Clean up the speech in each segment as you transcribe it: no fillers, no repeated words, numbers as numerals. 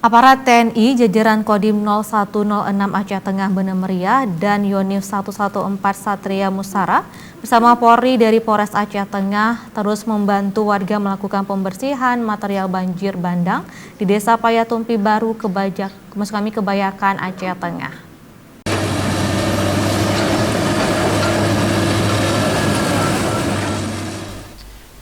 Aparat TNI jajaran Kodim 0106 Aceh Tengah Bener Meriah dan Yonif 114 Satria Musara bersama Polri dari Polres Aceh Tengah terus membantu warga melakukan pembersihan material banjir bandang di Desa Payatumpi Baru, Kebayakan, Aceh Tengah.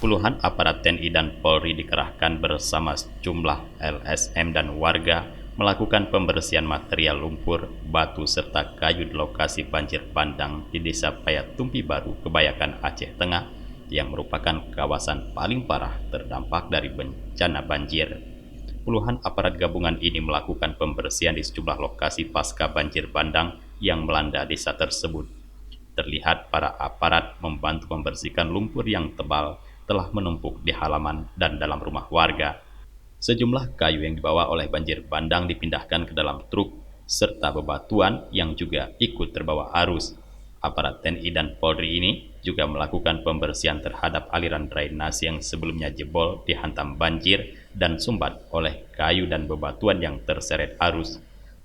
Puluhan aparat TNI dan Polri dikerahkan bersama sejumlah LSM dan warga melakukan pembersihan material lumpur, batu, serta kayu di lokasi banjir bandang di Desa Payatumpi Baru, Kebayakan, Aceh Tengah, yang merupakan kawasan paling parah terdampak dari bencana banjir. Puluhan aparat gabungan ini melakukan pembersihan di sejumlah lokasi pasca banjir bandang yang melanda desa tersebut. Terlihat para aparat membantu membersihkan lumpur yang tebal telah menumpuk di halaman dan dalam rumah warga. Sejumlah kayu yang dibawa oleh banjir bandang dipindahkan ke dalam truk, serta bebatuan yang juga ikut terbawa arus. Aparat TNI dan Polri ini juga melakukan pembersihan terhadap aliran drainase yang sebelumnya jebol dihantam banjir dan sumbat oleh kayu dan bebatuan yang terseret arus.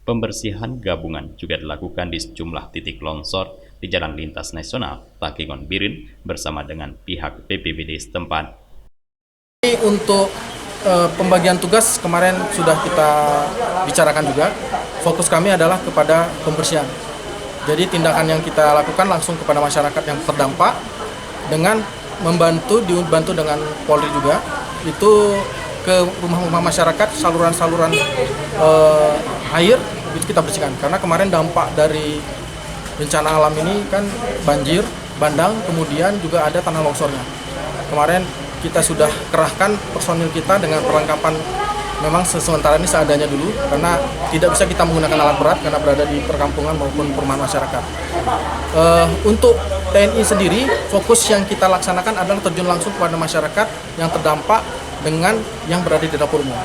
Pembersihan gabungan juga dilakukan di sejumlah titik longsor di Jalan Lintas Nasional Takengon Birin bersama dengan pihak BPBD setempat. Untuk pembagian tugas kemarin sudah kita bicarakan juga. Fokus kami adalah kepada pembersihan. Jadi tindakan yang kita lakukan langsung kepada masyarakat yang terdampak dengan dibantu dengan Polri juga. Itu ke rumah-rumah masyarakat, saluran-saluran air itu kita bersihkan. Karena kemarin dampak dari bencana alam ini kan banjir, bandang, kemudian juga ada tanah longsornya. Kemarin kita sudah kerahkan personil kita dengan perlengkapan memang sementara ini seadanya dulu karena tidak bisa kita menggunakan alat berat karena berada di perkampungan maupun perumahan masyarakat. Untuk TNI sendiri, fokus yang kita laksanakan adalah terjun langsung kepada masyarakat yang terdampak dengan yang berada di dapur umum.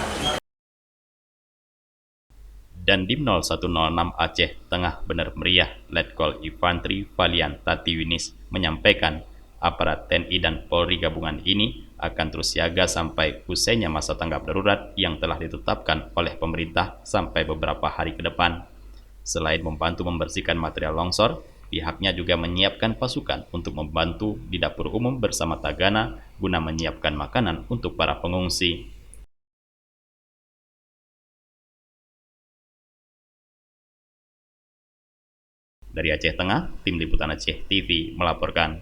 Dan Dim 0106 Aceh Tengah Bener Meriah Letkol Infantri Valian Tatiwinis menyampaikan aparat TNI dan Polri gabungan ini akan terus siaga sampai usainya masa tanggap darurat yang telah ditetapkan oleh pemerintah sampai beberapa hari ke depan. Selain membantu membersihkan material longsor, pihaknya juga menyiapkan pasukan untuk membantu di dapur umum bersama Tagana guna menyiapkan makanan untuk para pengungsi. Dari Aceh Tengah, Tim Liputan Aceh TV melaporkan.